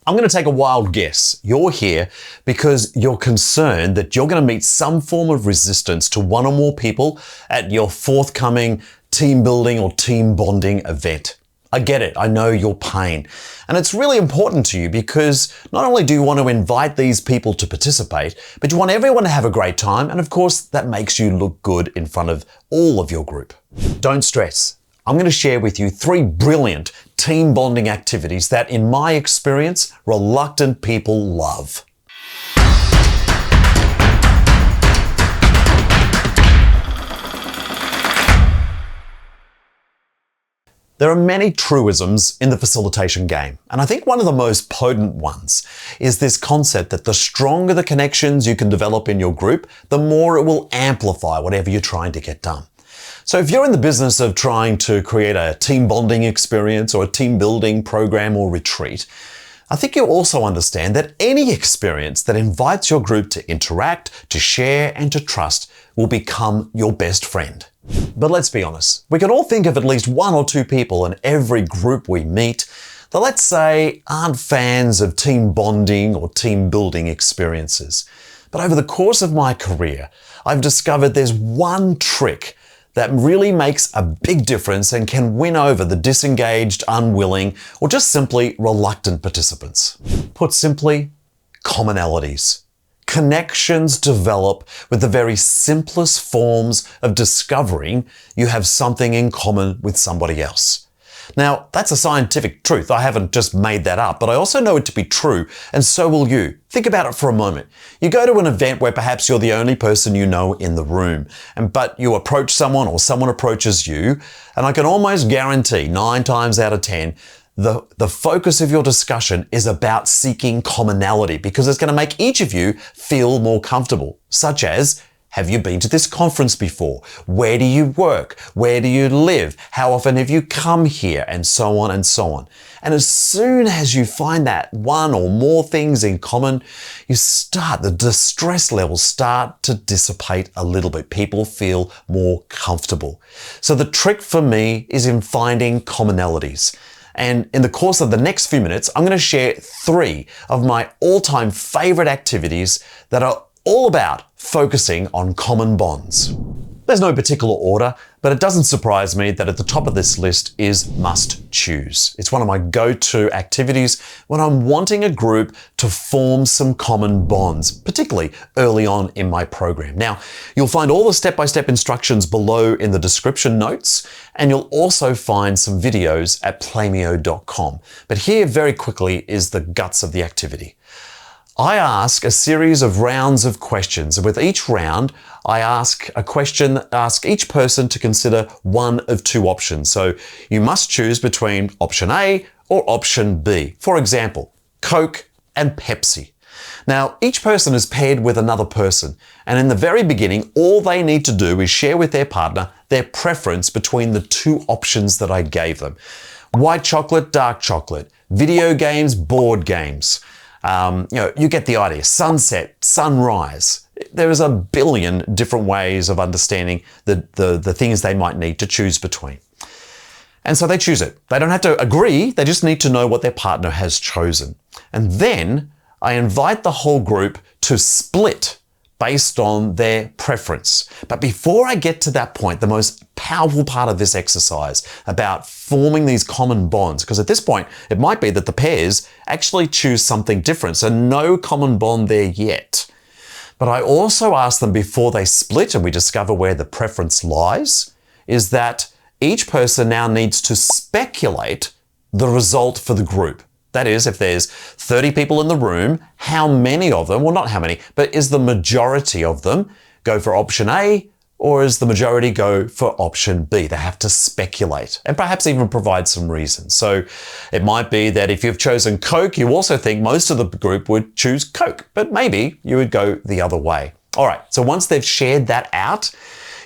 I'm going to take a wild guess. You're here because you're concerned that you're going to meet some form of resistance to one or more people at your forthcoming team building or team bonding event. I get it. I know your pain. And it's really important to you because not only do you want to invite these people to participate, but you want everyone to have a great time. And of course, that makes you look good in front of all of your group. Don't stress. I'm going to share with you 3 brilliant team bonding activities that, in my experience, reluctant people love. There are many truisms in the facilitation game, and I think one of the most potent ones is this concept that the stronger the connections you can develop in your group, the more it will amplify whatever you're trying to get done. So if you're in the business of trying to create a team bonding experience or a team building program or retreat, I think you also understand that any experience that invites your group to interact, to share, and to trust will become your best friend. But let's be honest, we can all think of at least 1 or 2 people in every group we meet that, let's say, aren't fans of team bonding or team building experiences. But over the course of my career, I've discovered there's one trick that really makes a big difference and can win over the disengaged, unwilling, or just simply reluctant participants. Put simply, commonalities. Connections develop with the very simplest forms of discovering you have something in common with somebody else. Now, that's a scientific truth. I haven't just made that up, but I also know it to be true, and so will you. Think about it for a moment. You go to an event where perhaps you're the only person you know in the room, but you approach someone or someone approaches you, and I can almost guarantee 9 times out of 10, the focus of your discussion is about seeking commonality because it's going to make each of you feel more comfortable, such as, have you been to this conference before? Where do you work? Where do you live? How often have you come here? And so on and so on. And as soon as you find that 1 or more things in common, the distress levels start to dissipate a little bit. People feel more comfortable. So the trick for me is in finding commonalities. And in the course of the next few minutes, I'm going to share 3 of my all-time favorite activities that are all about focusing on common bonds. There's no particular order, but it doesn't surprise me that at the top of this list is must choose. It's one of my go-to activities when I'm wanting a group to form some common bonds, particularly early on in my program. Now, you'll find all the step-by-step instructions below in the description notes, and you'll also find some videos at playmeo.com. But here very quickly is the guts of the activity. I ask a series of rounds of questions, and with each round, I ask a question, ask each person to consider one of 2 options. So you must choose between option A or option B. For example, Coke and Pepsi. Now, each person is paired with another person, and in the very beginning, all they need to do is share with their partner their preference between the 2 options that I gave them. White chocolate, dark chocolate, video games, board games. You get the idea. Sunset, sunrise. There is a billion different ways of understanding the things they might need to choose between. And so they choose it. They don't have to agree. They just need to know what their partner has chosen. And then I invite the whole group to split based on their preference. But before I get to that point, the most powerful part of this exercise about forming these common bonds, because at this point, it might be that the pairs actually choose something different, so no common bond there yet. But I also ask them before they split and we discover where the preference lies, is that each person now needs to speculate the result for the group. That is, if there's 30 people in the room, how many of them, well, not how many, but is the majority of them go for option A, or is the majority go for option B? They have to speculate and perhaps even provide some reasons. So it might be that if you've chosen Coke, you also think most of the group would choose Coke, but maybe you would go the other way. All right, so once they've shared that out,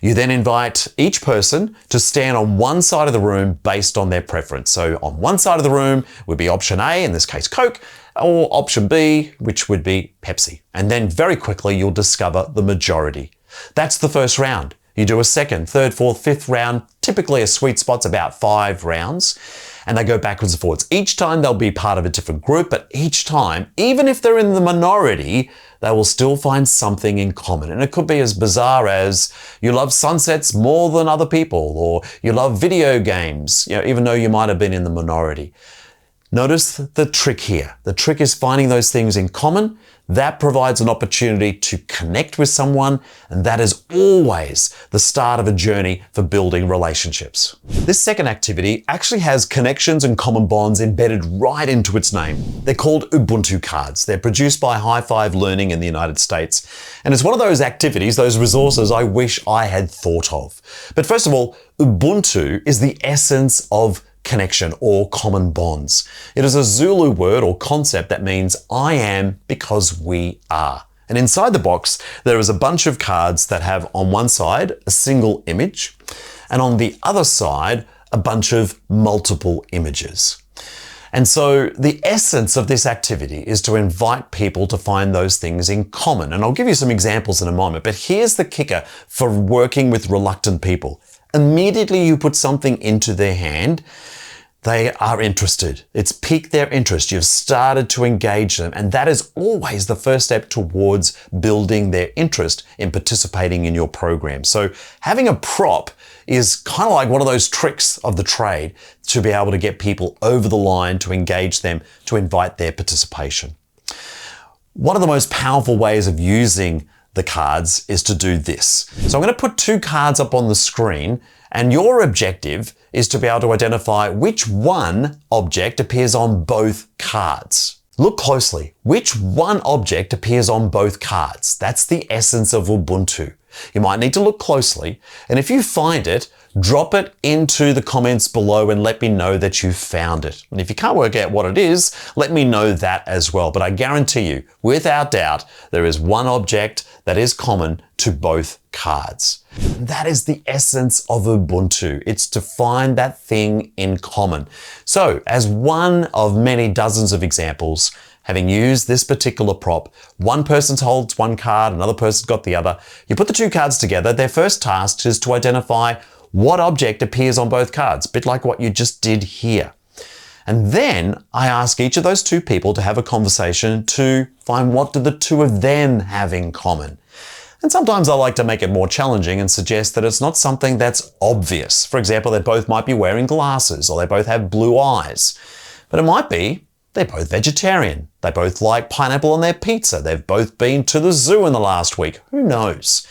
you then invite each person to stand on one side of the room based on their preference. So on one side of the room would be option A, in this case Coke, or option B, which would be Pepsi. And then very quickly you'll discover the majority. That's the first round. You do a second, third, fourth, fifth round. Typically a sweet spot's about 5 rounds. and they go backwards and forwards. Each time they'll be part of a different group, but each time, even if they're in the minority, they will still find something in common. And it could be as bizarre as you love sunsets more than other people, or you love video games, even though you might have been in the minority. Notice the trick here. The trick is finding those things in common. That provides an opportunity to connect with someone, and that is always the start of a journey for building relationships. This second activity actually has connections and common bonds embedded right into its name. They're called Ubuntu cards. They're produced by High Five Learning in the United States, and it's one of those activities, those resources I wish I had thought of. But first of all, Ubuntu is the essence of connection or common bonds. It is a Zulu word or concept that means I am because we are. And inside the box, there is a bunch of cards that have on one side a single image, and on the other side, a bunch of multiple images. And so the essence of this activity is to invite people to find those things in common. And I'll give you some examples in a moment, but here's the kicker for working with reluctant people. Immediately you put something into their hand, they are interested. It's piqued their interest. You've started to engage them, and that is always the first step towards building their interest in participating in your program. So having a prop is kind of like one of those tricks of the trade to be able to get people over the line, to engage them, to invite their participation. One of the most powerful ways of using the cards is to do this. So I'm going to put two cards up on the screen, and your objective is to be able to identify which one object appears on both cards. Look closely. Which one object appears on both cards? That's the essence of Ubuntu. You might need to look closely, and if you find it, drop it into the comments below and let me know that you found it. And if you can't work out what it is, let me know that as well. But I guarantee you, without doubt, there is one object that is common to both cards. And that is the essence of Ubuntu. It's to find that thing in common. So, as one of many dozens of examples, having used this particular prop, one person holds one card, another person's got the other. You put the two cards together. Their first task is to identify what object appears on both cards, a bit like what you just did here. And then I ask each of those two people to have a conversation to find what do the two of them have in common. And sometimes I like to make it more challenging and suggest that it's not something that's obvious. For example, they both might be wearing glasses, or they both have blue eyes. But it might be they're both vegetarian. They both like pineapple on their pizza. They've both been to the zoo in the last week. Who knows?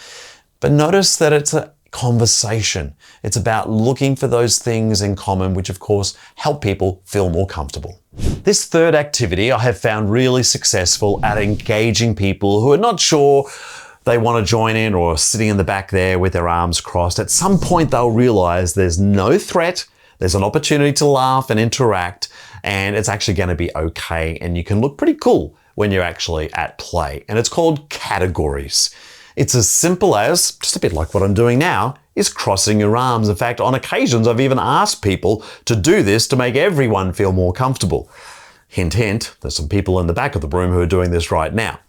But notice that it's a conversation. It's about looking for those things in common, which of course help people feel more comfortable. This third activity I have found really successful at engaging people who are not sure they want to join in or sitting in the back there with their arms crossed. At some point they'll realize there's no threat, there's an opportunity to laugh and interact, and it's actually going to be okay, and you can look pretty cool when you're actually at play. And it's called categories. It's as simple as, just a bit like what I'm doing now, is crossing your arms. In fact, on occasions, I've even asked people to do this to make everyone feel more comfortable. Hint, hint, there's some people in the back of the room who are doing this right now.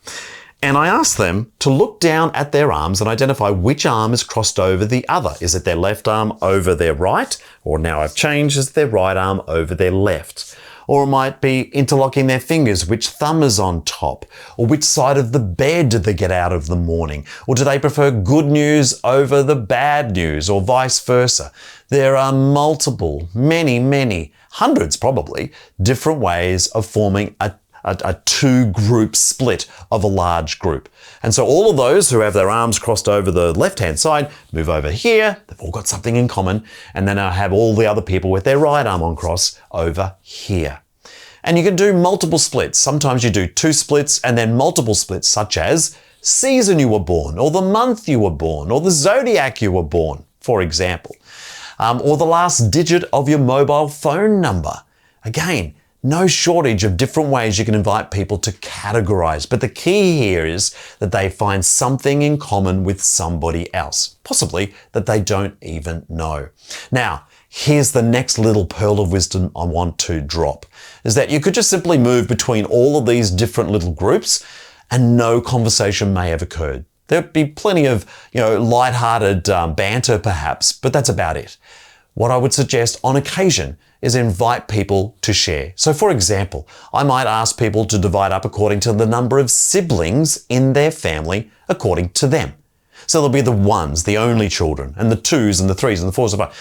And I ask them to look down at their arms and identify which arm is crossed over the other. Is it their left arm over their right? Or now I've changed, is it their right arm over their left? Or it might be interlocking their fingers, which thumb is on top, or which side of the bed did they get out of the morning, or do they prefer good news over the bad news, or vice versa. There are multiple, many, hundreds probably, different ways of forming a two-group split of a large group. And so all of those who have their arms crossed over the left-hand side move over here. They've all got something in common. And then I have all the other people with their right arm on cross over here. And you can do multiple splits. Sometimes you do two splits and then multiple splits, such as season you were born, or the month you were born, or the zodiac you were born, for example. Or the last digit of your mobile phone number. Again, no shortage of different ways you can invite people to categorize. But the key here is that they find something in common with somebody else, possibly that they don't even know. Now, here's the next little pearl of wisdom I want to drop, is that you could just simply move between all of these different little groups and no conversation may have occurred. There'd be plenty of, lighthearted banter perhaps, but that's about it. What I would suggest on occasion is invite people to share. So for example, I might ask people to divide up according to the number of siblings in their family according to them. So there'll be the ones, the only children, and the twos and the threes and the fours and five.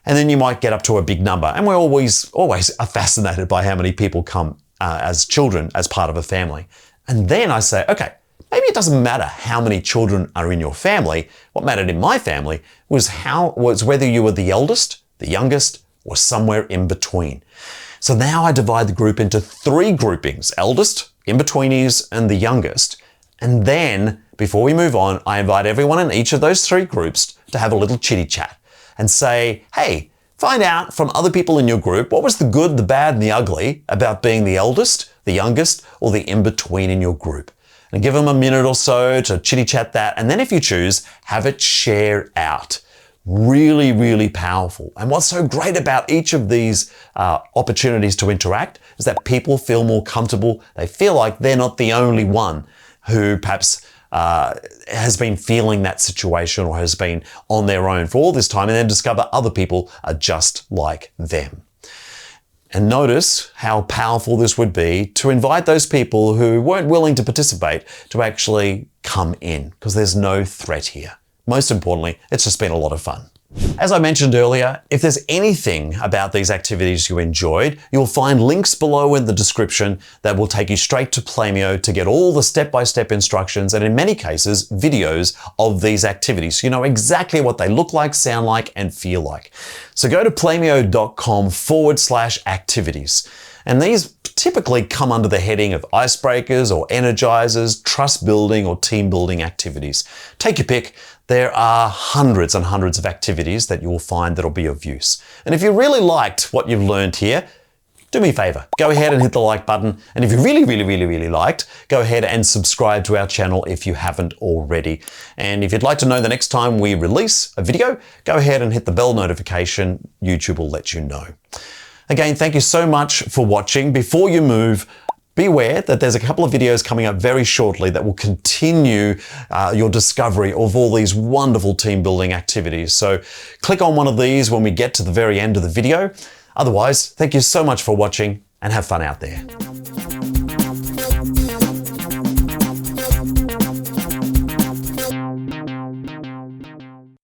And then you might get up to a big number. And we're always are fascinated by how many people come as children as part of a family. And then I say, okay, maybe it doesn't matter how many children are in your family. What mattered in my family was whether you were the eldest, the youngest, or somewhere in between. So now I divide the group into 3 groupings: eldest, in-betweenies, and the youngest. And then, before we move on, I invite everyone in each of those 3 groups to have a little chitty chat and say, hey, find out from other people in your group what was the good, the bad, and the ugly about being the eldest, the youngest, or the in-between in your group. And give them a minute or so to chitty chat that. And then if you choose, have it share out. Really, really powerful. And what's so great about each of these opportunities to interact is that people feel more comfortable. They feel like they're not the only one who perhaps has been feeling that situation or has been on their own for all this time, and then discover other people are just like them. And notice how powerful this would be to invite those people who weren't willing to participate to actually come in, because there's no threat here. Most importantly, it's just been a lot of fun. As I mentioned earlier, if there's anything about these activities you enjoyed, you'll find links below in the description that will take you straight to Playmeo to get all the step-by-step instructions, and in many cases, videos of these activities, so you know exactly what they look like, sound like, and feel like. So go to playmeo.com/activities. And these typically come under the heading of icebreakers or energizers, trust building or team building activities. Take your pick. There are hundreds and hundreds of activities that you will find that'll be of use. And if you really liked what you've learned here, do me a favor, go ahead and hit the like button. And if you really liked, go ahead and subscribe to our channel if you haven't already. And if you'd like to know the next time we release a video, go ahead and hit the bell notification. YouTube will let you know. Again, thank you so much for watching. Before you move, be aware that there's a couple of videos coming up very shortly that will continue your discovery of all these wonderful team building activities. So click on one of these when we get to the very end of the video. Otherwise, thank you so much for watching and have fun out there.